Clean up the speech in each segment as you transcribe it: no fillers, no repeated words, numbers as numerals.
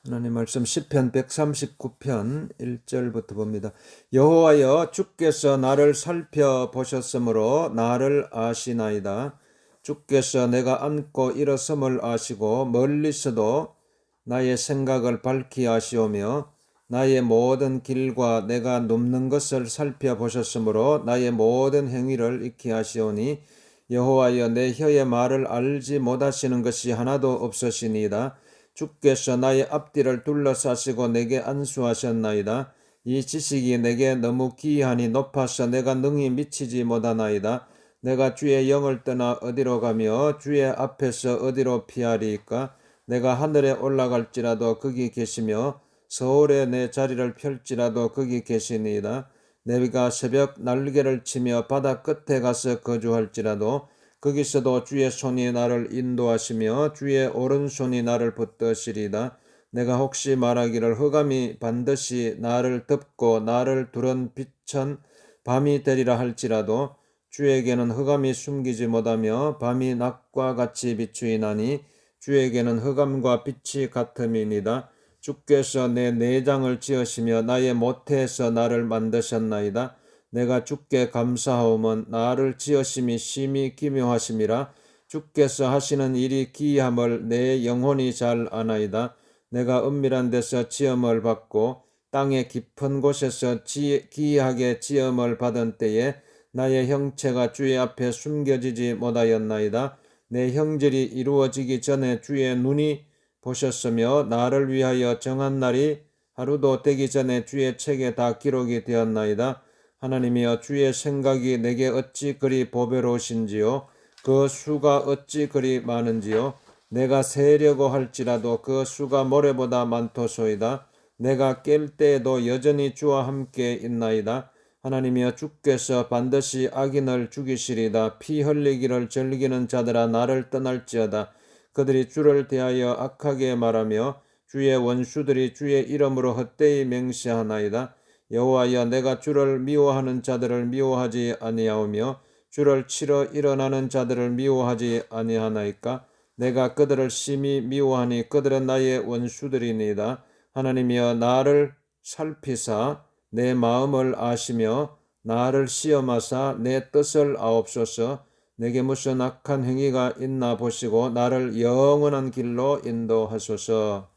하나님 말씀 시편 139편 1절부터 봅니다. 여호와여 주께서 나를 살펴보셨으므로 나를 아시나이다. 주께서 내가 앉고 일어섬을 아시고 멀리서도 나의 생각을 밝히 아시오며 나의 모든 길과 내가 눕는 것을 살펴보셨으므로 나의 모든 행위를 익히 아시오니 여호와여 내 혀의 말을 알지 못하시는 것이 하나도 없으시니이다. 주께서 나의 앞뒤를 둘러싸시고 내게 안수하셨나이다. 이 지식이 내게 너무 기이하니 높아서 내가 능히 미치지 못하나이다. 내가 주의 영을 떠나 어디로 가며 주의 앞에서 어디로 피하리이까? 내가 하늘에 올라갈지라도 거기 계시며 서울에 내 자리를 펼지라도 거기 계시니이다. 내가 새벽 날개를 치며 바다 끝에 가서 거주할지라도 거기서도 주의 손이 나를 인도하시며 주의 오른손이 나를 붙드시리다. 내가 혹시 말하기를 흑암이 반드시 나를 덮고 나를 두른 빛은 밤이 되리라 할지라도 주에게는 흑암이 숨기지 못하며 밤이 낮과 같이 비추이나니 주에게는 흑암과 빛이 같음이니이다. 주께서 내 내장을 지으시며 나의 모태에서 나를 만드셨나이다. 내가 주께 감사하오면 나를 지으심이 심히 기묘하심이라. 주께서 하시는 일이 기이함을 내 영혼이 잘 아나이다. 내가 은밀한 데서 지음을 받고 땅의 깊은 곳에서 기이하게 지음을 받은 때에 나의 형체가 주의 앞에 숨겨지지 못하였나이다. 내 형질이 이루어지기 전에 주의 눈이 보셨으며 나를 위하여 정한 날이 하루도 되기 전에 주의 책에 다 기록이 되었나이다. 하나님이여 주의 생각이 내게 어찌 그리 보배로우신지요. 그 수가 어찌 그리 많은지요. 내가 세려고 할지라도 그 수가 모래보다 많도소이다. 내가 깰 때에도 여전히 주와 함께 있나이다. 하나님이여 주께서 반드시 악인을 죽이시리다. 피 흘리기를 즐기는 자들아 나를 떠날지어다. 그들이 주를 대하여 악하게 말하며 주의 원수들이 주의 이름으로 헛되이 맹세하나이다. 여호와여 내가 주를 미워하는 자들을 미워하지 아니하오며 주를 치러 일어나는 자들을 미워하지 아니하나이까? 내가 그들을 심히 미워하니 그들은 나의 원수들이니이다. 하나님이여 나를 살피사 내 마음을 아시며 나를 시험하사 내 뜻을 아옵소서. 내게 무슨 악한 행위가 있나 보시고 나를 영원한 길로 인도하소서.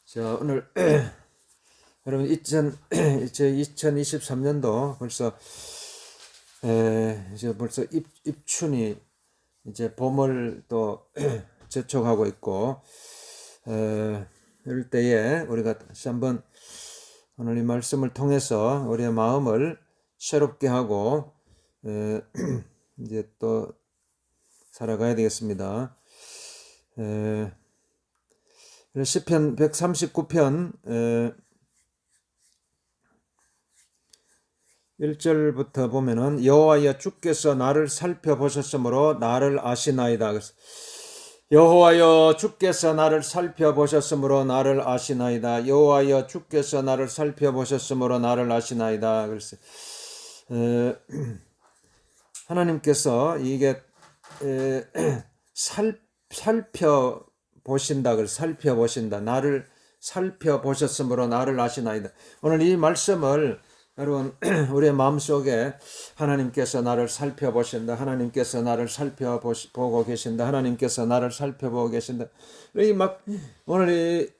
자, 오늘 여러분 이제 2023년도 벌써 이제 벌써 입춘이 이제 봄을 또 접촉하고 있고 이럴 때에 우리가 다시 한번 오늘 이 말씀을 통해서 우리의 마음을 새롭게 하고 이제 또 살아가야 되겠습니다. 시편 139편 1절부터 보면은 여호와여 주께서 나를 살펴보셨으므로 나를 아시나이다. 여호와여 주께서 나를 살펴보셨으므로 나를 아시나이다. 여호와여 주께서 나를 살펴보셨으므로 나를 아시나이다. 그래서 하나님께서 이게 살펴보신다. 그래서 살펴보신다. 나를 살펴보셨으므로 나를 아시나이다. 오늘 이 말씀을 여러분 우리의 마음속에 하나님께서 나를 살펴보신다. 하나님께서 나를 살펴보고 계신다. 하나님께서 나를 살펴보고 계신다. 이 막 오늘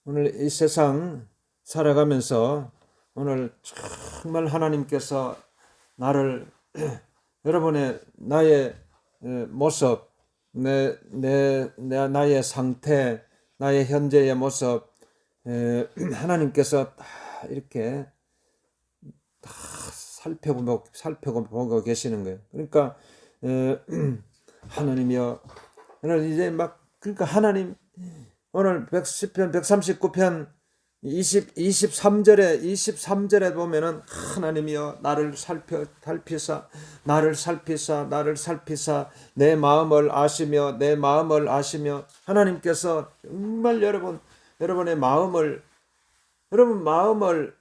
오늘 이 세상 살아가면서 오늘 정말 하나님께서 나를 여러분의 나의 모습, 나의 상태, 나의 현재의 모습 하나님께서 다 이렇게 다 살펴보고 계시는 거예요. 그러니까 하나님이여 오늘 이제 막 그러니까 하나님 오늘 시편 139편 23절에 보면은 하나님이여 나를 살피사 내 마음을 아시며 하나님께서 정말 여러분의 마음을 여러분 마음을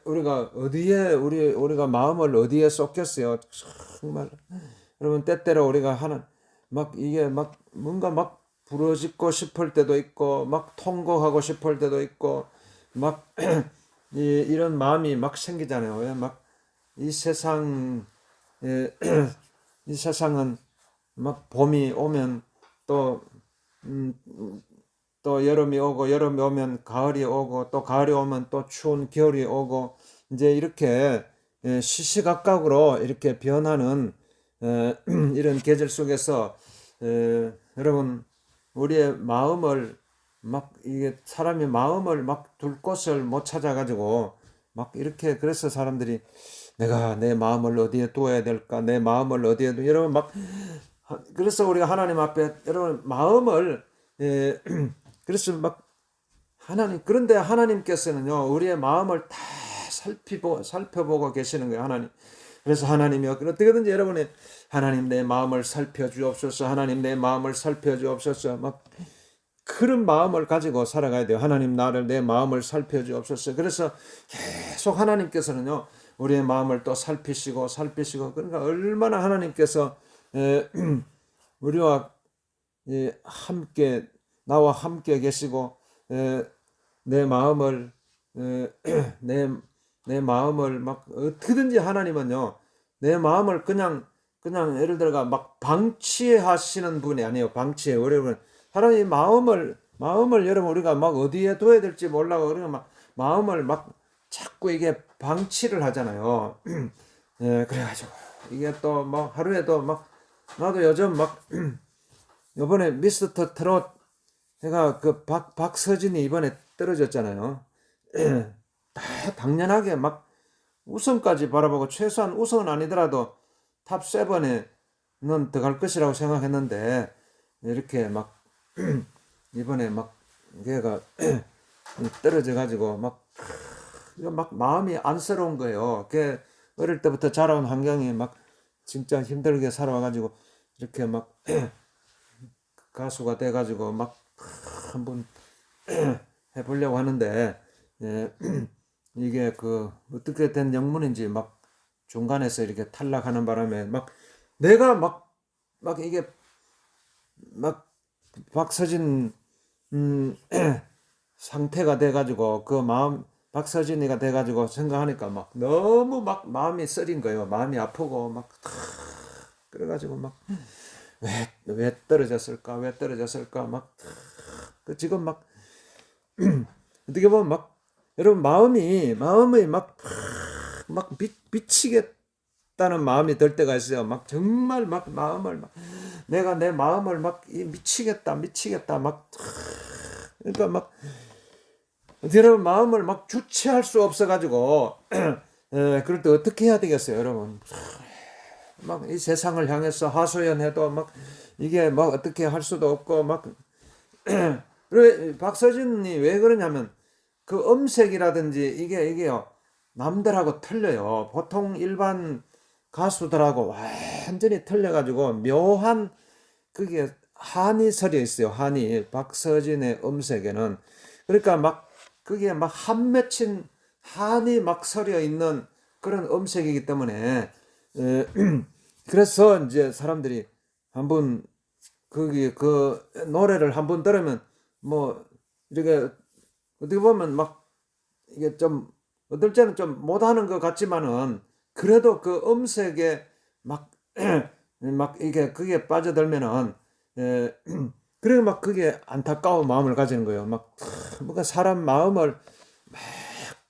우리가 마음을 어디에 쏟겠어요? 정말 여러분 때때로 우리가 하는 막 이게 막 뭔가 막 부러지고 싶을 때도 있고 막 통곡하고 싶을 때도 있고 막 이런 마음이 막 생기잖아요. 왜 막 이 세상 이 세상은 막 봄이 오면 또 음, 또 여름이 오고 여름이 오면 가을이 오고 또 가을이 오면 또 추운 겨울이 오고 이제 이렇게 시시각각으로 이렇게 변하는 이런 계절 속에서 여러분 우리의 마음을 막 이게 사람이 마음을 막 둘 곳을 못 찾아가지고 막 이렇게 그래서 사람들이 내가 내 마음을 어디에 두어야 될까 내 마음을 어디에 두 여러분 막 그래서 우리가 하나님 앞에 여러분 마음을 예, 그래서 막 하나님 그런데 하나님께서는요 우리의 마음을 다 살펴보고 계시는 거예요 하나님. 그래서 하나님이 어떻게든지 여러분이 하나님 내 마음을 살펴주옵소서 하나님 내 마음을 살펴주옵소서 막 그런 마음을 가지고 살아가야 돼요. 하나님 나를 내 마음을 살펴주옵소서. 그래서 계속 하나님께서는요 우리의 마음을 또 살피시고 그러니까 얼마나 하나님께서 우리와 함께 나와 함께 계시고 내 마음을 내, 내 마음을 막 어떻게든지 하나님은요 내 마음을 그냥 예를 들어가 막 방치하시는 분이 아니에요. 방치해 여러분 하나님 마음을 여러분 우리가 막 어디에 둬야 될지 몰라고 그러면 막 마음을 막 자꾸 이게 방치를 하잖아요. 그래가지고 이게 또 뭐 하루에도 막 나도 요즘 막 이번에 미스터 트롯 제가 그 박서진이 이번에 떨어졌잖아요. 다 당연하게 막 우승까지 바라보고 최소한 우승은 아니더라도 탑 7에는 들어갈 것이라고 생각했는데 이렇게 막 이번에 막 걔가 떨어져 가지고 막 마음이 안쓰러운 거예요. 걔 어릴 때부터 자라온 환경이 막 진짜 힘들게 살아와 가지고 이렇게 막 가수가 돼 가지고 막 한번 해보려고 하는데 이게 그 어떻게 된 영문인지 막 중간에서 이렇게 탈락하는 바람에 막 내가 막 이게 막 박서진 음, 상태가 돼가지고 그 마음 박서진이가 돼가지고 생각하니까 막 너무 막 마음이 쓰린 거예요. 마음이 아프고 막 그래가지고 막 왜 떨어졌을까 왜 떨어졌을까 막 그 지금 막 어떻게 보면 막 여러분 마음이 막 미치겠다는 마음이 들 때가 있어요. 막 정말 막 마음을 막 내가 내 마음을 막 미치겠다 막 그러니까 막 여러분 마음을 막 주체할 수 없어 가지고 그럴 때 어떻게 해야 되겠어요, 여러분? 막 이 세상을 향해서 하소연해도 막 이게 막 어떻게 할 수도 없고 막 그래 박서진이 왜 그러냐면 그 음색이라든지 이게요 남들하고 틀려요. 보통 일반 가수들하고 완전히 틀려가지고 묘한 그게 한이 서려 있어요. 한이 박서진의 음색에는 그러니까 막 그게 막 한 맺힌 한이 막 서려 있는 그런 음색이기 때문에 에, 그래서 이제 사람들이 한번 거기 그 노래를 한번 들으면 뭐 이렇게 어떻게 보면 막 이게 좀 어떨 때는 좀 못하는 것 같지만은 그래도 그 음색에 막 막 이게 그게 빠져들면은 에, 그래 막 그게 안타까운 마음을 가지는 거예요. 막 뭔가 사람 마음을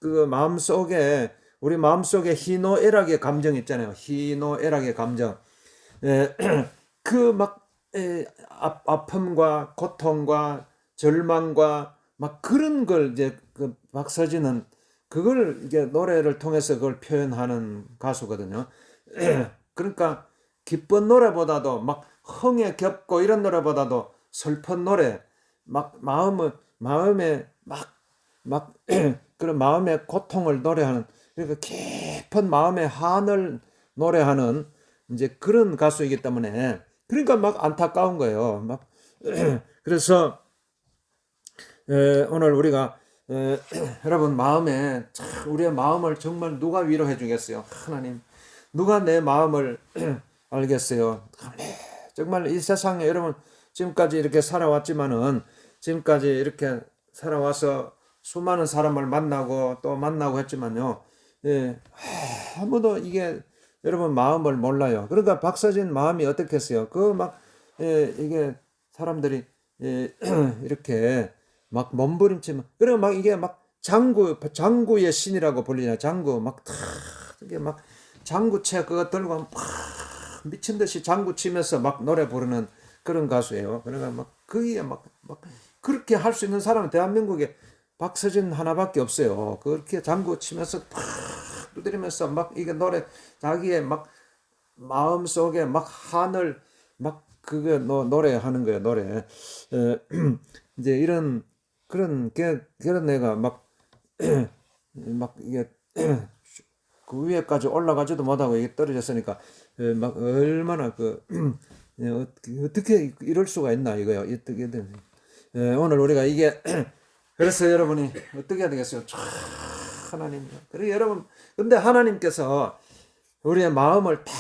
그 마음 속에 우리 마음 속에 희노애락의 감정 있잖아요. 희노애락의 감정. 그 막 아픔과 고통과 절망과 막 그런 걸 이제 그 박서진은 그걸 이제 노래를 통해서 그걸 표현하는 가수거든요. 그러니까 기쁜 노래보다도 막 흥에 겹고 이런 노래보다도 슬픈 노래 막 마음에 막 그런 마음의 고통을 노래하는 그러니까 깊은 마음의 한을 노래하는 이제 그런 가수이기 때문에 그러니까 막 안타까운 거예요. 막 그래서 오늘 우리가 여러분 마음에 우리의 마음을 정말 누가 위로해 주겠어요? 하나님. 누가 내 마음을 알겠어요? 정말 이 세상에 여러분 지금까지 이렇게 살아왔지만은 지금까지 이렇게 살아와서 수많은 사람을 만나고 또 만나고 했지만요. 예, 아무도 이게 여러분 마음을 몰라요. 그러니까 박서진 마음이 어떻겠어요? 이게 사람들이 이렇게 막 몸부림치면 그리고 막 이게 막 장구의 신이라고 불리냐. 장구 막 이게 막 장구채 그거 들고 막 미친 듯이 장구 치면서 막 노래 부르는 그런 가수예요. 그러니까 막 그게 막 그렇게 할 수 있는 사람은 대한민국에 박서진 하나밖에 없어요. 그렇게 장구 치면서 팍 두드리면서 막 이게 노래 자기의 막 마음 속에 막 하늘 막 그게 노래하는 거예요. 노래. 이제 이런 그런 애가 막 이게 그 위에까지 올라가지도 못하고 이게 떨어졌으니까 막 얼마나 어떻게 이럴 수가 있나 이거요. 어떻게 오늘 우리가 이게 그래서 여러분이 어떻게 해야 되겠어요? 하나님. 그리고 여러분 근데 하나님께서 우리의 마음을 다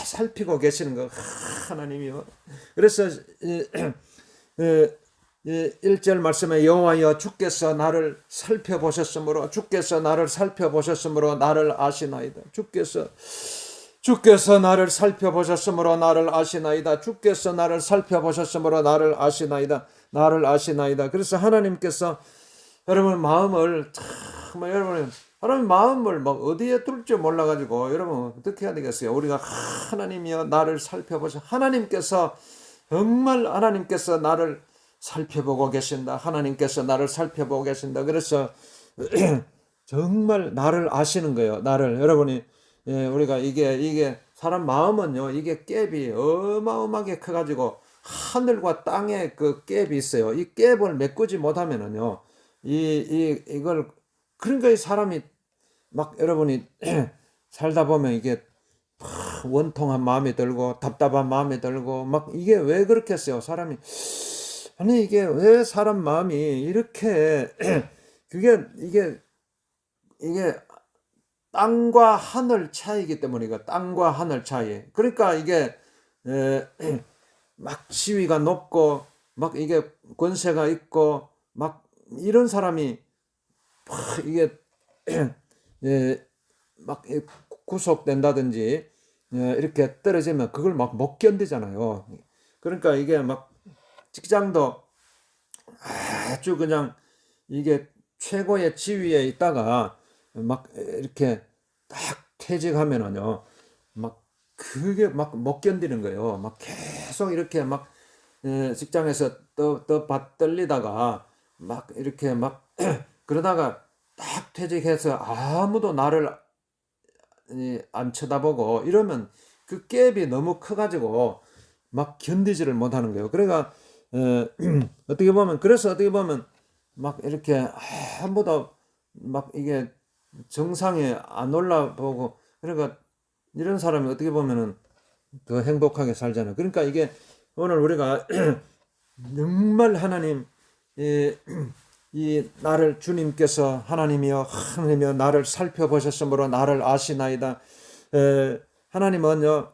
살피고 계시는 거 하나님이요. 그래서 1절 말씀에 여호와여 주께서 나를 살펴보셨으므로 나를 아시나이다. 주께서 나를 살펴보셨으므로 나를 아시나이다. 주께서 나를 살펴보셨으므로 나를 아시나이다. 그래서 하나님께서 여러분 마음을 정말 하나님 마음을 막 어디에 둘지 몰라가지고 여러분 어떻게 해야 되겠어요? 우리가 하나님이여 나를 살펴보셔. 하나님께서 나를 살펴보고 계신다. 하나님께서 나를 살펴보고 계신다. 그래서 정말 나를 아시는 거예요. 나를 여러분이 우리가 이게 사람 마음은요. 이게 갭이 어마어마하게 커가지고 하늘과 땅에 그 갭이 있어요. 이 갭을 메꾸지 못하면은요. 이걸 그러니까 이 사람이 막 여러분이 살다 보면 이게 원통한 마음이 들고 답답한 마음이 들고 막 이게 왜 그렇겠어요? 사람이 아니 이게 왜 사람 마음이 이렇게 이게 땅과 하늘 차이기 때문이가 땅과 하늘 차이. 그러니까 이게 막 지위가 높고 막 이게 권세가 있고 막 이런 사람이 이게 막 구속된다든지 이렇게 떨어지면 그걸 막 못 견디잖아요. 그러니까 이게 막 직장도 아주 그냥 이게 최고의 지위에 있다가 막 이렇게 딱 퇴직하면은요, 막 그게 막 못 견디는 거예요. 막 계속 이렇게 막 직장에서 더 받들리다가 막 이렇게 막 그러다가 딱 퇴직해서 아무도 나를 안 쳐다보고 이러면 그 갭이 너무 커가지고 막 견디지를 못하는 거예요. 그러니까 어떻게 보면 막 이렇게 아무도 막 이게 정상에 안 올라보고 그러니까 이런 사람이 어떻게 보면은 더 행복하게 살잖아요. 그러니까 이게 오늘 우리가 정말 하나님 이 나를 주님께서 하나님이여 나를 살펴보셨으므로 나를 아시나이다. 하나님은요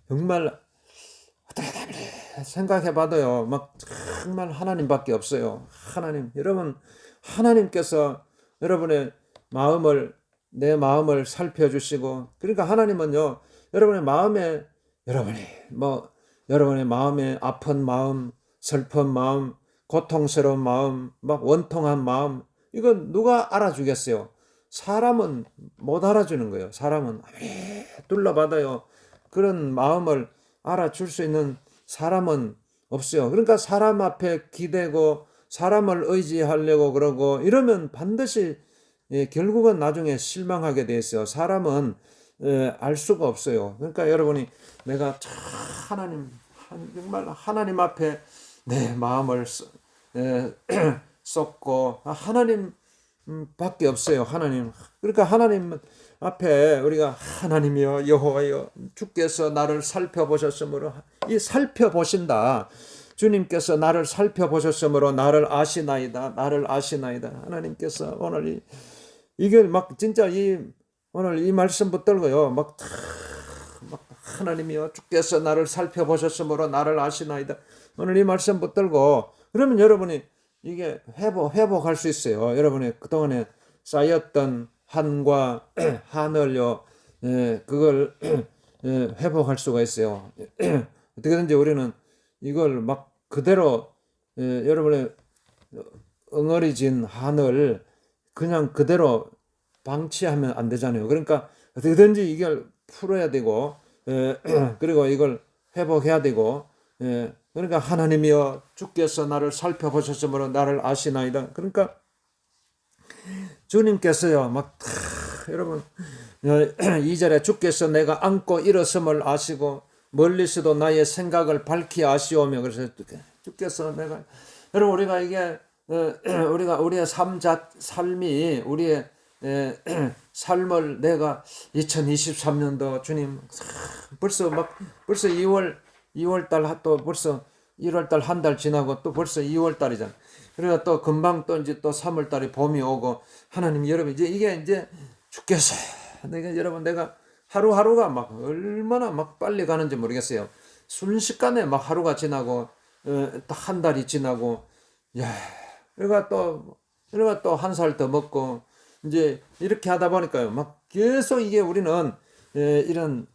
정말 어떻게 생각해봐도요 막 정말 하나님밖에 없어요. 하나님 여러분 하나님께서 여러분의 내 마음을 살펴주시고 그러니까 하나님은요 여러분의 마음에 아픈 마음, 슬픈 마음, 고통스러운 마음, 막 원통한 마음 이건 누가 알아주겠어요? 사람은 못 알아주는 거예요. 사람은 아무리 둘러봐도요 그런 마음을 알아줄 수 있는 사람은 없어요. 그러니까 사람 앞에 기대고 사람을 의지하려고 그러고 이러면 반드시 결국은 나중에 실망하게 돼 있어요. 사람은 알 수가 없어요. 그러니까 여러분이 내가 정말 하나님 앞에 내 마음을 쏟고 하나님 밖에 없어요. 하나님. 그러니까 하나님 앞에 우리가 하나님이여 여호와여 주께서 나를 살펴보셨으므로 이 살펴보신다. 주님께서 나를 살펴보셨으므로 나를 아시나이다. 하나님께서 오늘 이게 막 진짜 오늘 이 말씀 붙들고요. 막 하나님이여 주께서 나를 살펴보셨으므로 나를 아시나이다. 오늘 이 말씀 붙들고 그러면 여러분이 이게 회복할 수 있어요. 여러분이 그동안에 쌓였던 한과 한을요, 그걸 회복할 수가 있어요. 어떻게든지 우리는 이걸 막 그대로 여러분의 엉어리진 한을 그냥 그대로 방치하면 안 되잖아요. 그러니까 어떻게든지 이걸 풀어야 되고, 그리고 이걸 회복해야 되고, 그러니까 하나님이여 주께서 나를 살펴보셨으므로 나를 아시나이다. 그러니까 주님께서요, 여러분 2절에 주께서 내가 앉고 일어섬을 아시고 멀리서도 나의 생각을 밝히 아시오며, 그래서 주께서 내가, 여러분 우리가 이게 우리가 우리의 삶이 우리의 삶을 내가 2023년도 주님 벌써 2월 달 또 벌써 1월 달 한 달 지나고 또 벌써 2월 달이잖아. 그러니까 또 금방 또 이제 또 3월 달이 봄이 오고, 하나님 여러분 이제 주께서 내가 하루하루가 막 얼마나 막 빨리 가는지 모르겠어요. 순식간에 막 하루가 지나고 또 한 달이 지나고, 야, 그러니까 또 한 살 더 먹고 이제 이렇게 하다 보니까요, 막 계속 이게 우리는 이런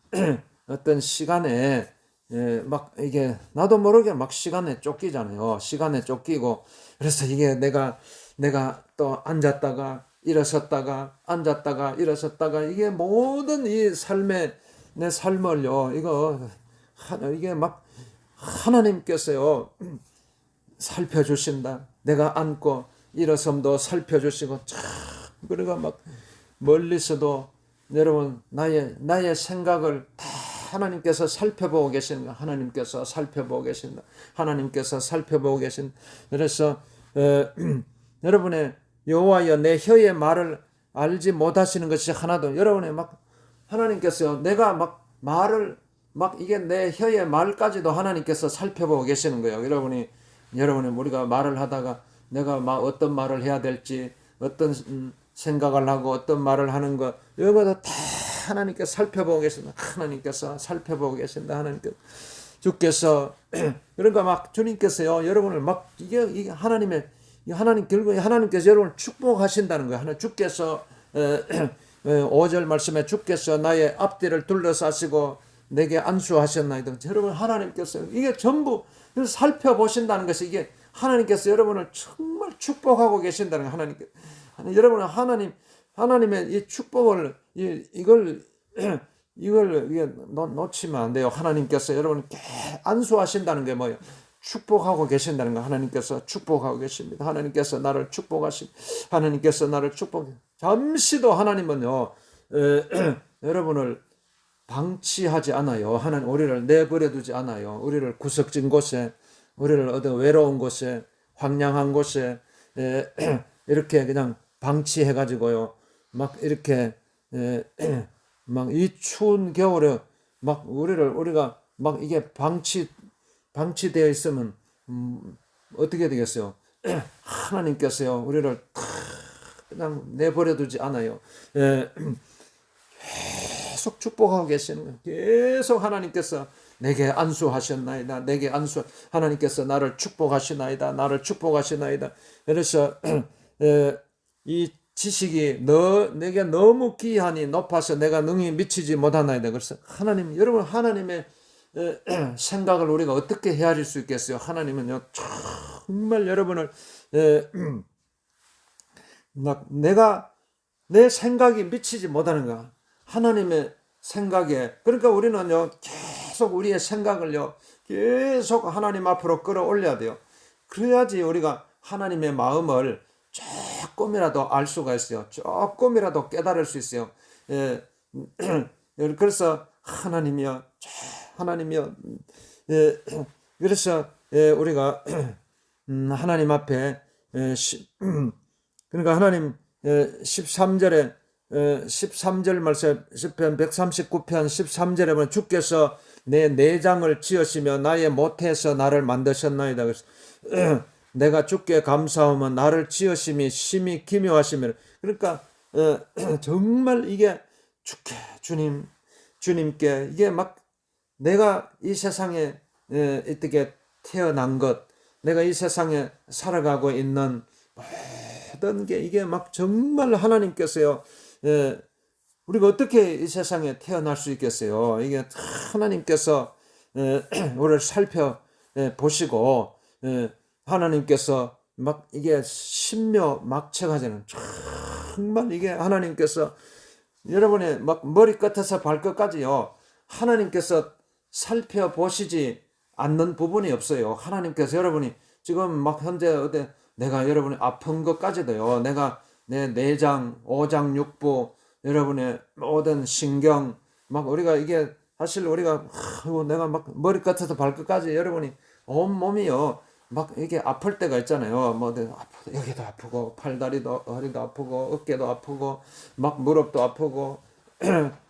어떤 시간에 막 이게 나도 모르게 막 시간에 쫓기잖아요. 시간에 쫓기고, 그래서 이게 내가 또 앉았다가 일어섰다가 앉았다가 일어섰다가, 이게 모든 이 내 삶을요, 이게 막 하나님께서요 살펴주신다. 내가 앉고 일어섬도 살펴주시고, 참 그러니까 막 멀리서도 여러분 나의 생각을 다 하나님께서 살펴보고 계시는 거, 하나님께서 살펴보고 계신다. 하나님께서 살펴보고 계신. 그래서 여러분의 여호와여 내 혀의 말을 알지 못하시는 것이 하나도, 여러분의 막 하나님께서 내가 막 말을 막 이게 내 혀의 말까지도 하나님께서 살펴보고 계시는 거예요. 여러분이 우리가 말을 하다가 내가 막 어떤 말을 해야 될지, 어떤 생각을 하고 어떤 말을 하는 거, 이거도 다 하나님께서 살펴보고 계신다. 하나님께서 살펴보고 계신다. 하나님께서 주께서 그러니까 막 주님께서요 여러분을 막 이게 결국에 하나님께서 여러분을 축복하신다는 거예요. 주께서 5절 말씀에 주께서 나의 앞뒤를 둘러싸시고 내게 안수하셨나이다. 여러분 하나님께서 이게 전부 살펴보신다는 것이, 이게 하나님께서 여러분을 정말 축복하고 계신다는 거예요. 하나님께서 여러분은 하나님의 이 축복을 이걸 놓치면 안 돼요. 하나님께서 여러분을 안수하신다는 게 뭐예요? 축복하고 계신다는 거. 하나님께서 축복하고 계십니다. 하나님께서 나를 축복. 잠시도 하나님은요 여러분을 방치하지 않아요. 하나님 우리를 내버려 두지 않아요. 우리를 구석진 곳에, 우리를 어떤 외로운 곳에, 황량한 곳에 이렇게 그냥 방치해 가지고요 막 이렇게 막 이 추운 겨울에 막 우리가 막 이게 방치되어 있으면 어떻게 되겠어요? 하나님께서요 우리를 그냥 내버려 두지 않아요. 계속 축복하고 계시는 거예요. 계속 하나님께서 내게 안수하셨나이다. 하나님께서 나를 축복하시나이다. 그래서 이 지식이 내게 너무 귀하니 높아서 내가 능히 미치지 못하나이다. 그래서 여러분 하나님의 생각을 우리가 어떻게 헤아릴 수 있겠어요? 하나님은요 정말 여러분을 내 생각이 미치지 못하는 거야. 하나님의 생각에. 그러니까 우리는요 계속 우리의 생각을요 계속 하나님 앞으로 끌어올려야 돼요. 그래야지 우리가 하나님의 마음을 조금이라도 알 수가 있어요. 조금이라도 깨달을 수 있어요. 그래서 하나님이여 그래서 우리가 하나님 앞에 그러니까 하나님 13절 말씀, 시편 139편 13절에 보면 주께서 내 내장을 지으시며 나의 모태에서 나를 만드셨나이다. 그래서 내가 주께 감사하면 나를 지으심이 심히 기묘하시며, 그러니까 정말 이게 주님께 이게 막 내가 이 세상에 어떻게 태어난 것, 내가 이 세상에 살아가고 있는 모든 게 이게 막 정말 하나님께서요. 우리가 어떻게 이 세상에 태어날 수 있겠어요? 이게 하나님께서 우리를 살펴 보시고 하나님께서 막 이게 신묘막측하지는 정말 이게 하나님께서 여러분의 막 머리끝에서 발끝까지요. 하나님께서 살펴보시지 않는 부분이 없어요. 하나님께서 여러분이 지금 막 현재 어디 내가 여러분이 아픈 것까지도요. 내가 내 내장, 오장, 육부, 여러분의 모든 신경, 막 우리가 이게 사실 우리가 내가 막 머리끝에서 발끝까지 여러분이 온 몸이요. 막 이게 아플 때가 있잖아요. 뭐 여기도 아프고 팔다리도 허리도 아프고 어깨도 아프고 막 무릎도 아프고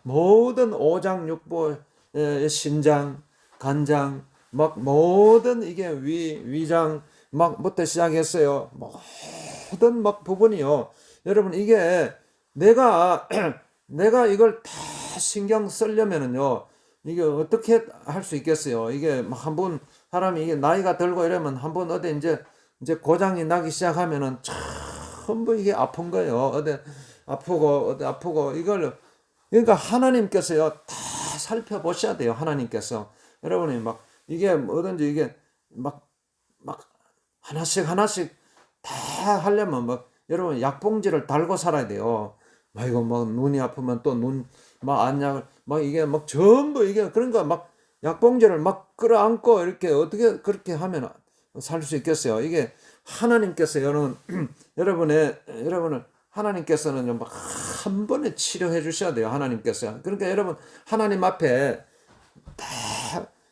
모든 오장육부 신장 간장 막 모든 이게 위장 막부터 시작했어요. 모든 막 부분이요. 여러분 이게 내가 내가 이걸 다 신경 쓰려면은요. 이게 어떻게 할 수 있겠어요? 이게 한번 사람이 이게 나이가 들고 이러면 한번 어디 이제 고장이 나기 시작하면은 전부 이게 아픈 거예요. 어디 아프고 이걸 그러니까 하나님께서요 다 살펴보셔야 돼요. 하나님께서 여러분이 막 이게 뭐든지 이게 막 하나씩 다 하려면 막 여러분 약봉지를 달고 살아야 돼요. 막 이거 막 눈이 아프면 또 눈 막 안약을 막 이게 막 전부 이게 그러니까 막 약봉지를 막 끌어안고 이렇게 어떻게 그렇게 하면 살 수 있겠어요? 이게 하나님께서 여러분을 하나님께서는 막 한 번에 치료해 주셔야 돼요. 하나님께서. 그러니까 여러분 하나님 앞에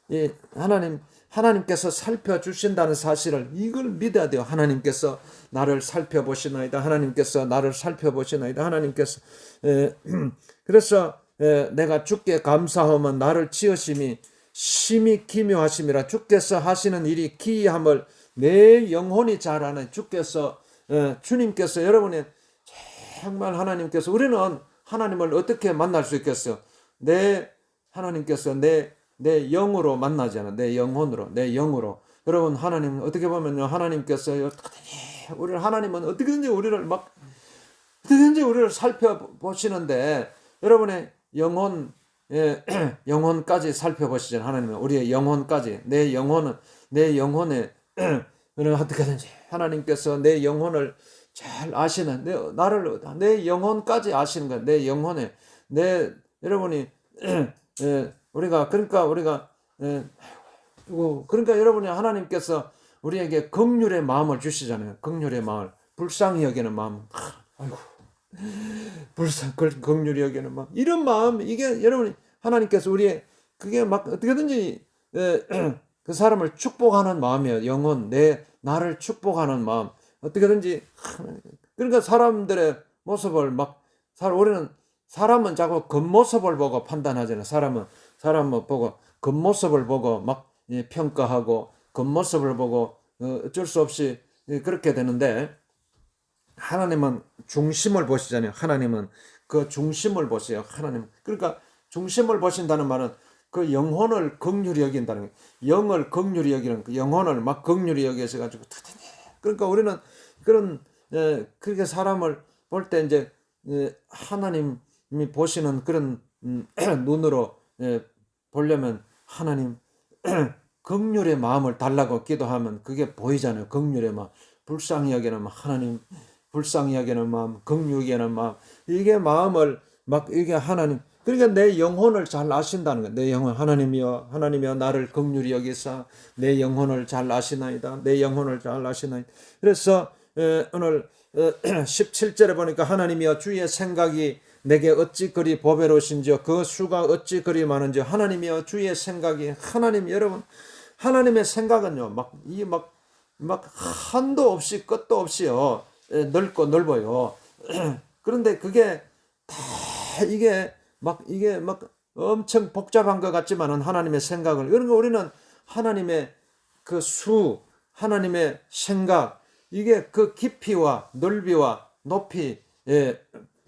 이 하나님께서 살펴주신다는 사실을 이걸 믿어야 돼요. 하나님께서 나를 살펴보시나이다. 하나님께서 나를 살펴보시나이다. 하나님께서 그래서 내가 주께 감사하면 나를 지으심이 심히 기묘하심이라. 주께서 하시는 일이 기이함을 내 영혼이 잘 아는 주께서 주님께서 여러분의 정말 하나님께서 우리는 하나님을 어떻게 만날 수 있겠어요? 하나님께서 내 영으로 만나잖아. 내 영혼으로, 내 영으로. 여러분 하나님 어떻게 보면요, 하나님께서 우리를 하나님은 어떻게든지 우리를 살펴보시는데 여러분의 영혼 영혼까지 살펴보시잖아요. 하나님은 우리의 영혼까지 내 영혼에 어떻게든지 하나님께서 내 영혼을 잘 아시는 내 영혼까지 아시는 거예요. 내 영혼에 여러분이 우리가 그러니까 여러분이 하나님께서 우리에게 긍휼의 마음을 주시잖아요. 긍휼의 마음을 불쌍히 여기는 마음. 아이고 긍휼히 여기는 마음. 이런 마음 이게 여러분이 하나님께서 우리의 그게 막 어떻게든지 그 사람을 축복하는 마음이에요. 영혼 나를 축복하는 마음. 어떻게든지 그러니까 사람들의 모습을 우리는 사람은 자꾸 겉모습을 보고 판단하잖아요. 사람은 보고 겉모습을 보고 막 평가하고 겉모습을 보고 어쩔 수 없이 그렇게 되는데 하나님은 중심을 보시잖아요. 하나님은 그 중심을 보세요. 하나님. 그러니까 중심을 보신다는 말은 그 영혼을 긍휼히 여긴다는 거예요. 영을 긍휼히 여기는 그 영혼을 막 긍휼히 여기서 가지고 그러니까 우리는 그렇게 사람을 볼 때 이제 하나님이 보시는 그런 눈으로 보려면 하나님 긍휼의 마음을 달라고 기도하면 그게 보이잖아요. 긍휼의 마음, 불쌍히 여기는 마음, 하나님 불쌍히 여기는 마음, 긍휼히 여기는 마음. 이게 마음을 이게 하나님. 그러니까 내 영혼을 잘 아신다는 거예요. 내 영혼 하나님이여 나를 긍휼히 여기사 내 영혼을 잘 아시나이다. 내 영혼을 잘 아시나이다. 그래서 오늘 17절에 보니까 하나님이여 주의 생각이 내게 어찌 그리 보배로우신지요 그 수가 어찌 그리 많은지요. 하나님이여 주의 생각이 여러분 하나님의 생각은요 막 한도 없이 끝도 없이요 넓고 넓어요. 그런데 그게 다 이게 엄청 복잡한 것 같지만은 하나님의 생각을 그러니까 우리는 하나님의 그 하나님의 생각 이게 그 깊이와 넓이와 높이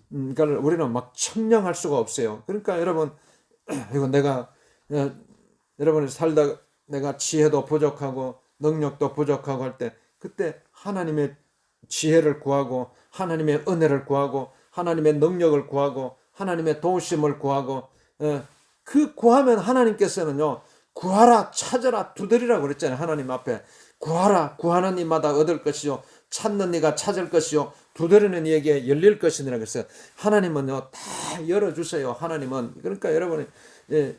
그러니까 우리는 막 측량할 수가 없어요. 그러니까 여러분 이거 내가 여러분이 살다 내가 지혜도 부족하고 능력도 부족하고 할 때 그때 하나님의 지혜를 구하고 하나님의 은혜를 구하고 하나님의 능력을 구하고 하나님의 도우심을 구하고 그 구하면 하나님께서는요 구하라 찾아라 두드리라고 그랬잖아요. 하나님 앞에 구하라 구하는 이마다 얻을 것이요 찾는 이가 찾을 것이요 두드리는 이에게 열릴 것이니라 그랬어요. 하나님은요 다 열어주세요. 하나님은 그러니까 여러분이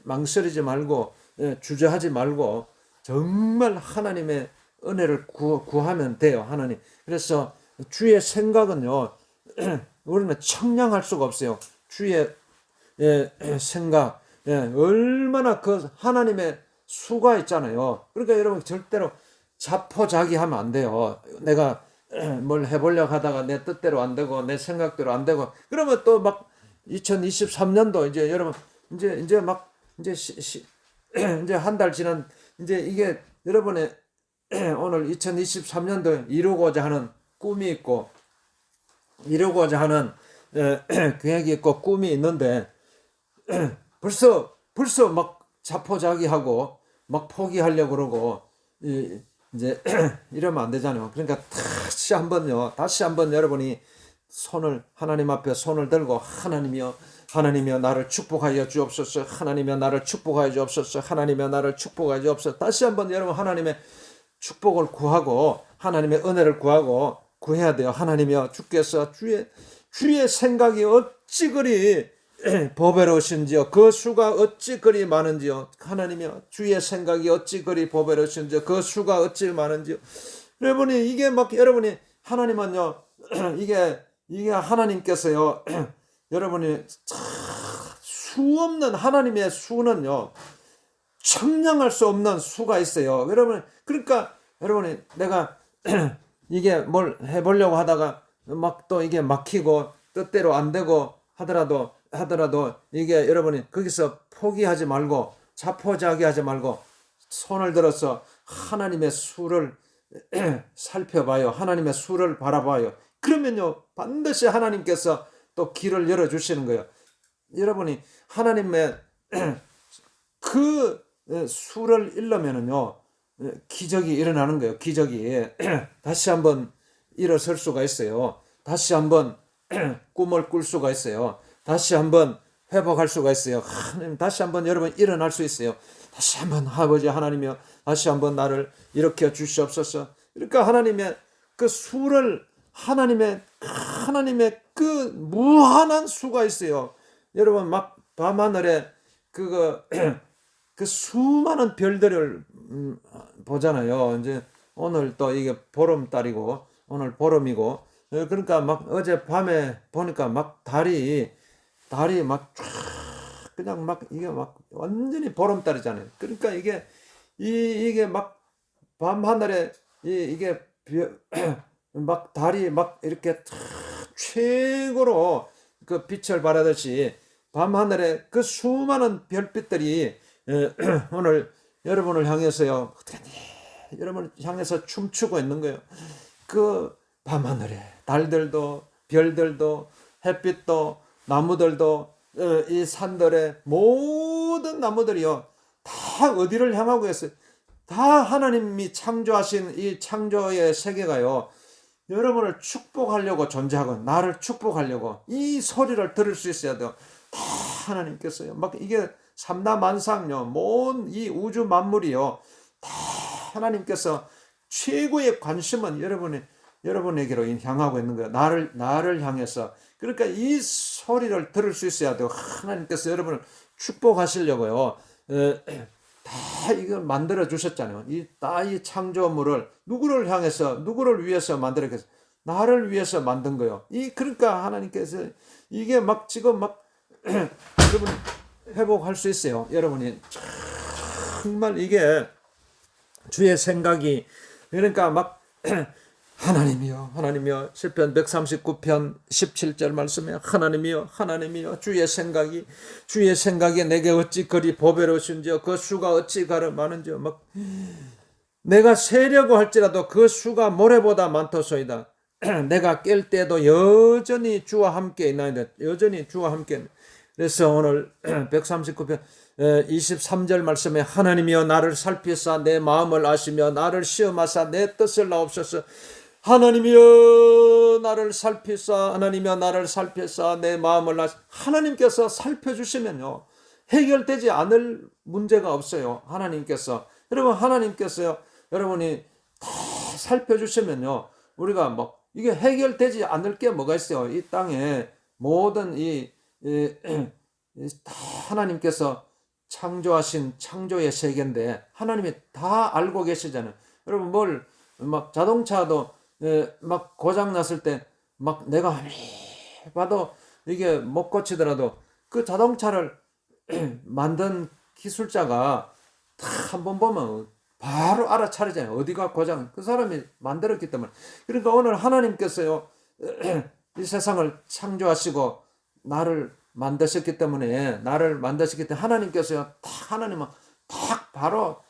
망설이지 말고 주저하지 말고 정말 하나님의 은혜를 구하면 돼요. 하나님. 그래서 주의 생각은요 우리는 청량할 수가 없어요. 주의 생각 얼마나 그 하나님의 수가 있잖아요. 그러니까 여러분 절대로 자포자기하면 안 돼요. 내가 뭘 해보려고 하다가 내 뜻대로 안 되고 내 생각대로 안 되고 그러면 또 막 2023년도 이제 여러분 이제 막 이제 한 달 지난 이제 이게 여러분의 오늘 2023년도 이루고자 하는 꿈이 있고 이루고자 하는 계획이 있고 꿈이 있는데 벌써 막 자포자기하고 막 포기하려고 그러고 이제 이러면 안 되잖아요. 그러니까 다시 한번 여러분이 손을 하나님 앞에 손을 들고 하나님이여 나를 축복하여 주옵소서. 하나님이여 나를 축복하여 주옵소서. 하나님이여 나를 축복하여 주옵소서. 다시 한번 여러분 하나님의 축복을 구하고 하나님의 은혜를 구해야 돼요. 하나님이여 주께서 주의 생각이 어찌 그리 보배로우신지요 그 수가 어찌 그리 많은지요. 하나님이여 주의 생각이 어찌 그리 보배로우신지요 그 수가 어찌 많은지요. 여러분이 이게 막 여러분이 하나님은요 이게 하나님께서요 여러분이 수 없는 하나님의 수는요 청량할 수 없는 수가 있어요. 여러분 그러니까 여러분이 내가 이게 뭘 해보려고 하다가 막 또 이게 막히고 뜻대로 안 되고 하더라도 이게 여러분이 거기서 포기하지 말고 자포자기하지 말고 손을 들어서 하나님의 수를 살펴봐요. 하나님의 수를 바라봐요. 그러면요 반드시 하나님께서 또 길을 열어주시는 거예요. 여러분이 하나님의 그 수를 잃으면은요 기적이 일어나는 거예요. 기적이 다시 한번 일어설 수가 있어요. 다시 한번 꿈을 꿀 수가 있어요. 다시 한번 회복할 수가 있어요. 하나님 다시 한번 여러분 일어날 수 있어요. 다시 한번 아버지 하나님이여 다시 한번 나를 일으켜 주시옵소서. 그러니까 하나님의 그 수를 하나님의 그 무한한 수가 있어요. 여러분 막 밤하늘에 그 수많은 별들을 보잖아요. 이제 오늘 또 이게 보름달이고 오늘 보름이고 그러니까 막 어제 밤에 보니까 막 달이 막 쫙 그냥 막 이게 막 완전히 보름달이잖아요. 그러니까 이게 막 밤하늘에 이게 막 달이 막 이렇게 최고로 그 빛을 발하듯이 밤하늘에 그 수많은 별빛들이 오늘 여러분을 향해서요 여러분을 향해서 춤추고 있는 거예요. 그 밤하늘에 달들도 별들도 햇빛도 나무들도 이 산들의 모든 나무들이요 다 어디를 향하고 있어요. 다 하나님이 창조하신 이 창조의 세계가요 여러분을 축복하려고 존재하고 나를 축복하려고 이 소리를 들을 수 있어야 돼요. 다 하나님께서요 막 이게 삼라만상요 모든 이 우주 만물이요 다 하나님께서 최고의 관심은 여러분에게로 향하고 있는 거예요. 나를 향해서. 그러니까 이 소리를 들을 수 있어야 돼요. 하나님께서 여러분을 축복하시려고요. 다 이걸 만들어 주셨잖아요. 이 창조물을 누구를 향해서 누구를 위해서 만들었겠어요? 나를 위해서 만든 거예요. 그러니까 하나님께서 이게 막 지금 막 여러분 회복할 수 있어요. 여러분이 정말 이게 주의 생각이 그러니까 막 하나님이여 시편 139편 17절 말씀에 하나님이여 주의 생각이 내게 어찌 그리 보배로우신지요 그 수가 어찌 가려 많은지요 막 내가 세려고 할지라도 그 수가 모래보다 많도소이다. 내가 깰 때도 여전히 주와 함께 있나이다. 그래서 오늘 139편 23절 말씀에 하나님이여 나를 살피사 내 마음을 아시며 나를 시험하사 내 뜻을 아옵소서. 하나님이여 나를 살피사 하나님이여 나를 살피사 내 마음을 아시. 하나님께서 살펴주시면요 해결되지 않을 문제가 없어요. 여러분 하나님께서요 여러분이 다 살펴주시면요 우리가 뭐 이게 해결되지 않을 게 뭐가 있어요. 이 땅에 모든 다 하나님께서 창조하신 창조의 세계인데 하나님이 다 알고 계시잖아요. 여러분 막 자동차도 막 고장 났을 때 막 내가 아무리 봐도 이게 못 고치더라도 그 자동차를 만든 기술자가 다 한번 보면 바로 알아차리잖아요. 어디가 고장, 그 사람이 만들었기 때문에. 그러니까 오늘 하나님께서요 이 세상을 창조하시고 나를 만드셨기 때문에 하나님께서요 하나님은 딱 바로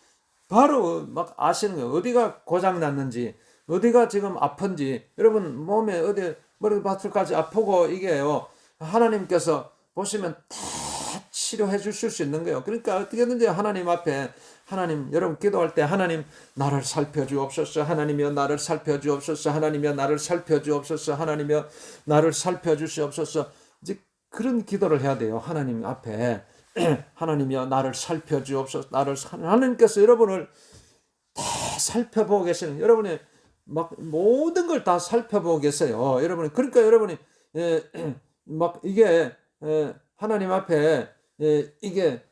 막 아시는 거예요. 어디가 고장 났는지, 어디가 지금 아픈지. 여러분 몸에 어디 머리맡까지 아프고 이게요 하나님께서 보시면 다 치료해 주실 수 있는 거예요. 그러니까 어떻게든지 하나님 앞에 여러분 기도할 때 하나님 나를 살펴주옵소서. 하나님이여 나를 살펴주옵소서. 하나님이여 나를 살펴주옵소서. 하나님이여 나를 살펴주시옵소서. 이제 그런 기도를 해야 돼요. 하나님 앞에 하나님이여 나를 살펴주옵소서. 하나님께서 여러분을 다 살펴보고 계시는, 여러분이 막 모든 걸 다 살펴보고 계세요. 여러분이 그러니까 여러분이 막 이게 하나님 앞에 이게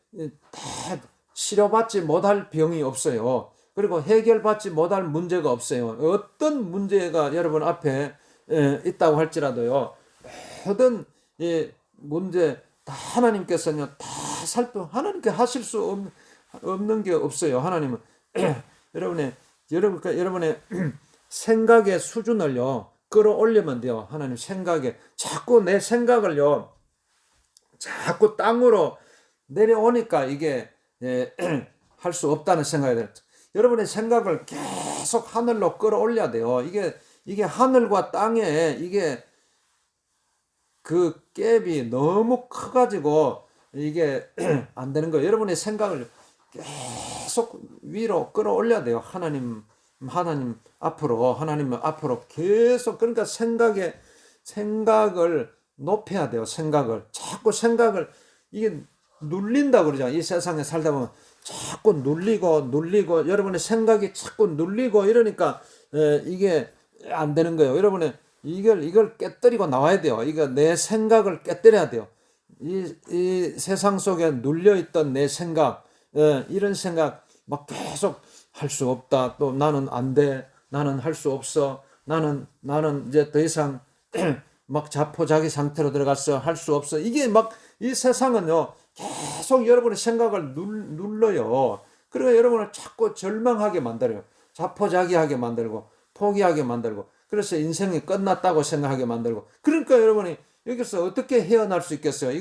다 치료받지 못할 병이 없어요. 그리고 해결받지 못할 문제가 없어요. 어떤 문제가 여러분 앞에 있다고 할지라도요 모든 문제 다 하나님께서는 다 하나님께 하실 수 없는 게 없어요. 하나님은 여러분의 생각의 수준을요 끌어올리면 돼요. 하나님 생각에 자꾸 내 생각을요 자꾸 땅으로 내려오니까 이게 할 수 없다는 생각이 들어요. 여러분의 생각을 계속 하늘로 끌어올려야 돼요. 이게 하늘과 땅에 이게 그 갭이 너무 커가지고 이게 안 되는 거예요. 여러분의 생각을 계속 위로 끌어올려야 돼요. 하나님 앞으로 계속. 그러니까 생각을 높여야 돼요. 자꾸 생각을 이게 눌린다고 그러죠. 이 세상에 살다 보면 자꾸 눌리고 여러분의 생각이 자꾸 눌리고 이러니까 이게 안 되는 거예요. 여러분의 이걸 깨뜨리고 나와야 돼요. 이거 내 생각을 깨뜨려야 돼요. 이 세상 속에 눌려있던 내 생각, 이런 생각 막 계속 할 수 없다. 또 나는 안 돼. 나는 할 수 없어. 나는 이제 더 이상 막 자포자기 상태로 들어갔어. 할 수 없어. 이게 막 이 세상은요 계속 여러분의 생각을 눌러요. 그리고 여러분을 자꾸 절망하게 만들어요. 자포자기하게 만들고 포기하게 만들고, 그래서 인생이 끝났다고 생각하게 만들고. 그러니까 여러분이 여기서 어떻게 헤어날 수 있겠어요?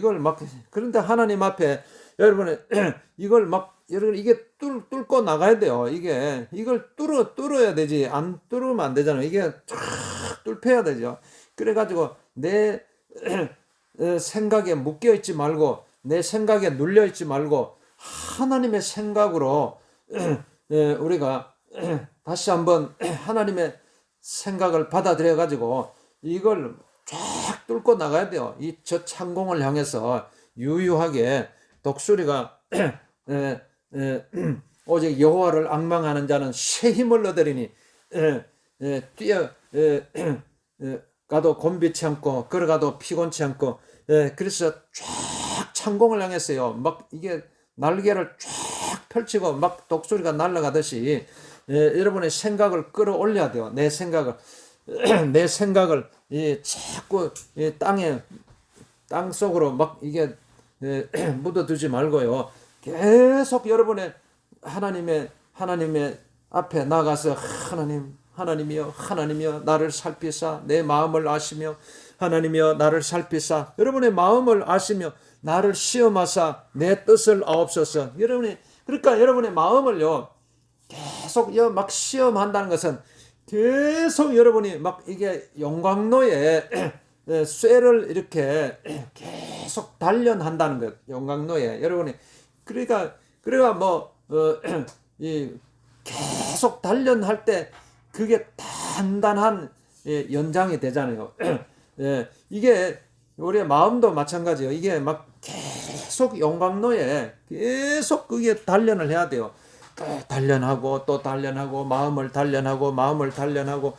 그런데 하나님 앞에 여러분이 여러분 이게 뚫고 나가야 돼요. 이걸 뚫어야 되지. 안 뚫으면 안 되잖아요. 이게 쫙 뚫혀야 되죠. 그래가지고 내 생각에 묶여있지 말고, 내 생각에 눌려있지 말고 하나님의 생각으로 우리가 다시 한번 하나님의 생각을 받아들여 가지고 이걸 쫙 뚫고 나가야 돼요. 저 창공을 향해서 유유하게 독수리가 오직 여호와를 앙망하는 자는 새 힘을 얻으리니 뛰어 가도 곤비치 않고 걸어가도 피곤치 않고. 그래서 쫙 창공을 향했어요. 막 이게 날개를 쫙 펼치고 막 독수리가 날아가듯이 여러분의 생각을 끌어올려야 돼요. 내 생각을 자꾸 땅 속으로 막 이게 묻어두지 말고요. 계속 여러분의 하나님의 앞에 나가서 하나님이여 나를 살피사 내 마음을 아시며, 하나님이여 나를 살피사 여러분의 마음을 아시며 나를 시험하사 내 뜻을 아옵소서. 그러니까 여러분의 마음을요 계속 막 시험한다는 것은 계속 여러분이 막 이게 용광로에 쇠를 이렇게 계속 단련한다는 것. 용광로에 여러분이 그러니까 이 계속 단련할 때 그게 단단한 연장이 되잖아요. 이게 우리의 마음도 마찬가지예요. 이게 막 계속 용광로에 계속 그게 단련을 해야 돼요. 또 단련하고 또 단련하고 마음을 단련하고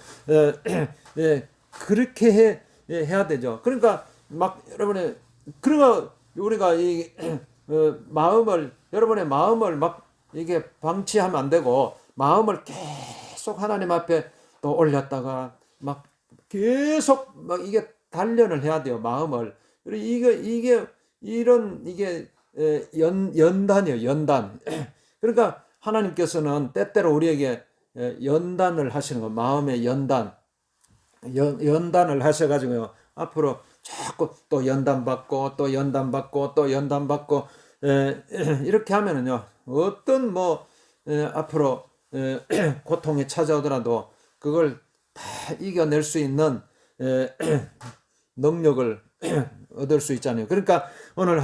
그렇게 해야 되죠. 그러니까 막 여러분의 그러니까 우리가 이 여러분의 마음을 막 이게 방치하면 안 되고 마음을 계속 하나님 앞에 또 올렸다가 막 계속 막 이게 단련을 해야 돼요. 마음을. 이게 연단이에요. 연단. 그러니까 하나님께서는 때때로 우리에게 연단을 하시는 거, 마음의 연단을 하셔가지고요. 앞으로 자꾸 또 연단받고 또 연단받고 또 연단받고 이렇게 하면은요. 어떤 앞으로 고통이 찾아오더라도 그걸 다 이겨낼 수 있는 능력을 얻을 수 있잖아요. 그러니까 오늘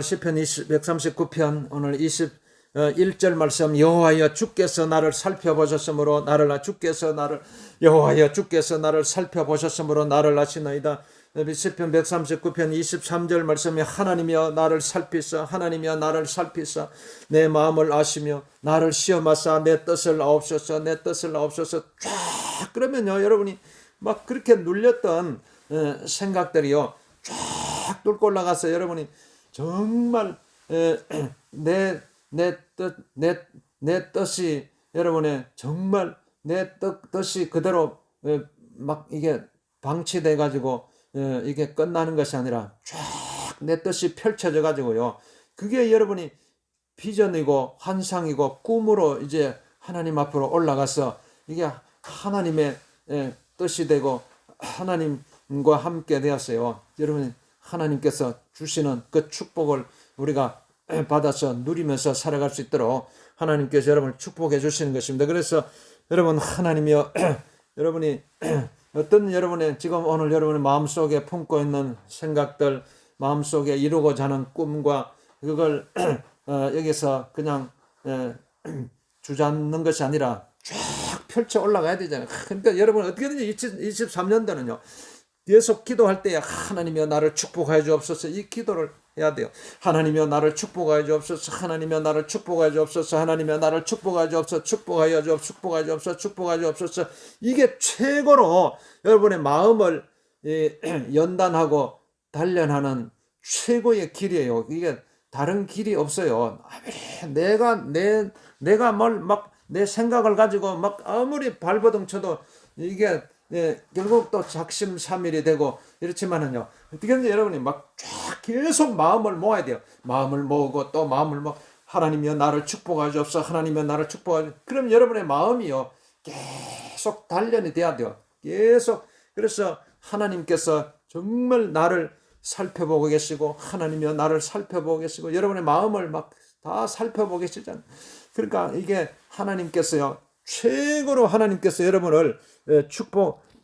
시편 139편 오늘 21절 말씀 여호와여 주께서 나를 살펴보셨으므로 여호와여 주께서 나를 살펴보셨으므로 나를 아시나이다. 시편 139편 23절 말씀에 하나님이여 나를 살피사 내 마음을 아시며 나를 시험하사 내 뜻을 아옵소서 쫙 그러면요 여러분이 막 그렇게 눌렸던 생각들이요 쫙 뚫고 올라가서 여러분이 정말 내 뜻이 여러분의 정말 내 뜻이 그대로 막 이게 방치돼 가지고 이게 끝나는 것이 아니라 쫙 내 뜻이 펼쳐져 가지고요. 그게 여러분이 비전이고 환상이고 꿈으로 이제 하나님 앞으로 올라가서 이게 하나님의 뜻이 되고 하나님과 함께 되었어요. 여러분 하나님께서 주시는 그 축복을 우리가 받아서 누리면서 살아갈 수 있도록 하나님께서 여러분을 축복해 주시는 것입니다. 그래서 여러분 하나님이여 여러분이 어떤 여러분의 지금 오늘 여러분의 마음속에 품고 있는 생각들 마음속에 이루고자 하는 꿈과 그걸 여기서 그냥 주저앉는 것이 아니라 쫙 펼쳐 올라가야 되잖아요. 그러니까 여러분 어떻게든지 23년도는요. 계속 기도할 때 하나님이여 나를 축복하여 주옵소서 이 기도를 해야 돼요. 하나님이여 나를 축복하여 주옵소서 하나님이여 나를 축복하여 주옵소서 하나님이여 나를 축복하여 주옵소서 축복하여 주옵소서 이게 최고로 여러분의 마음을 연단하고 단련하는 최고의 길이에요. 이게 다른 길이 없어요. 내가 뭘 막 내 생각을 가지고 막 아무리 발버둥 쳐도 이게 결국 또 작심삼일이 되고 이렇지만은요. 어떻게든지 여러분이 막 쫙 계속 마음을 모아야 돼요. 마음을 모으고 또 마음을 하나님이여 나를 축복하여 주옵소서 하나님이여 나를 축복하여 그럼 여러분의 마음이요. 계속 단련이 돼야 돼요. 계속 그래서 하나님께서 정말 나를 살펴보고 계시고 하나님이여 나를 살펴보고 계시고 여러분의 마음을 막 다 살펴보고 계시잖아요. 그러니까 이게 하나님께서요. 최고로 하나님께서 여러분을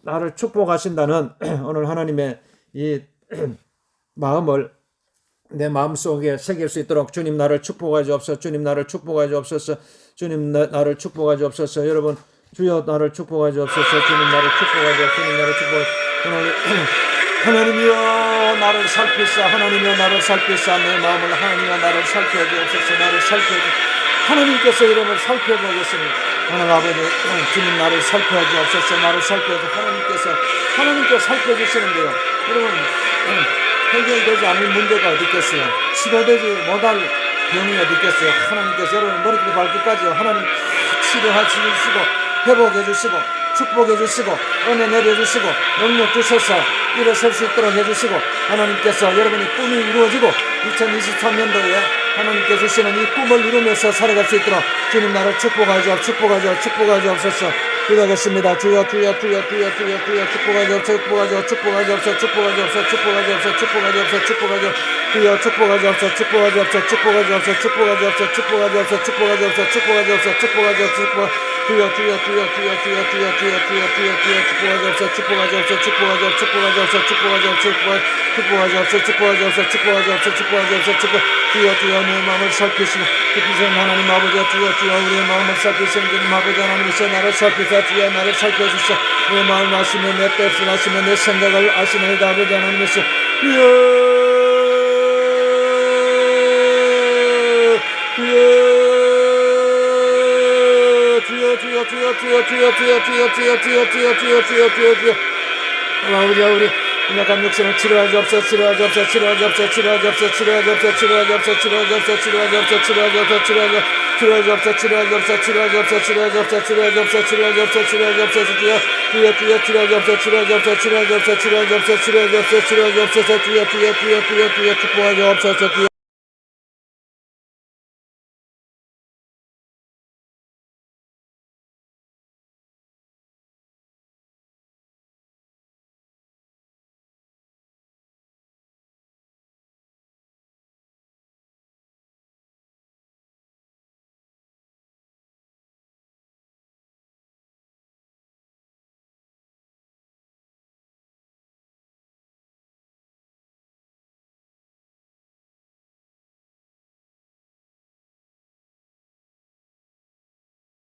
나를 축복하신다는 오늘 하나님의 이 마음을 내 마음속에 새길 수 있도록 주님 나를 축복하여 주옵소서 주님 나를 축복하여 주옵소서 주님 나를 축복하여 주옵소서 여러분 주여 나를 축복하여 주옵소서 주님 나를 축복하여 주옵소서 주님 나를 축복하여 하나님이여 나를 살피사 내 마음을 하나님이여 나를 살펴주옵소서 하나님께서 여러분을 살펴보겠습니다. 하나님 아버지 주님 나를 살펴주옵소서 하나님께서 살펴주시는데요. 여러분 해결되지 않을 문제가 어디 있겠어요. 치료되지 못할 병이 어디 있겠어요. 하나님께서 여러분 머리부터 발끝까지 하나님 치료해 주시고 회복해 주시고 축복해 주시고 은혜 내려주시고 능력 주셔서 일어설 수 있도록 해주시고 하나님께서 여러분의 꿈이 이루어지고 2023년도에 하나님께 주시는 이 꿈을 이루면서 살아갈 수 있도록 주님 나를 축복하여 주옵소서 기도하겠습니다. 주여 주여 주여 주여 주여 주여 축복하지 없어 축복하지 없어 축복하지 없어 축복하지 없어 축복하지 없어 축복하지 없어 축복하지 없어 주여 축복하지 없어 축복하지 없어 축복하지 없어 축복하지 없어 축복하지 없어 축복하지 없어 축복하지 없어 축복하지 없어 축복 주여 주여 주여 주여 주여 주여 주여 주여 주여 주여 축복하지 없어 축복하지 없어 축복하지 없어 축복하지 없어 축복하지 없어 축복하지 없어 축복하지 없어 축복하지 없어 축복하지 없어 축복 주여 주여 내 마음을 살피시고 깊이신 하나님 아버지 주여 주여 우리의 마음을 살피시는 주님 아버지 하나님이시여 나를 살피사 주여 나를 살펴주시오 내 마음을 아시며 내 뜻을 아시며 내 생각을 아시나이다 아버지 하나님이시여 주여 아버지 우리 약한 육신을 치료하지 없어 치료하지 없어 치료하지 없어 치료하지 없어 치료하지 없어 치료하지 없어 치료하지 없어 치료하지 없어 치료하지 없어 치료하지 없어 치료하지 없어 치료하지 없어 치료하지 없어 치료하지 없어 치료하지 없어 치료하지 없어 주여 치료하지 없어 치료하지 없어 치료하지 없어 치료하지 없어 치료하지 없어 치료하지 없어 주여 축복하지 없어서 주여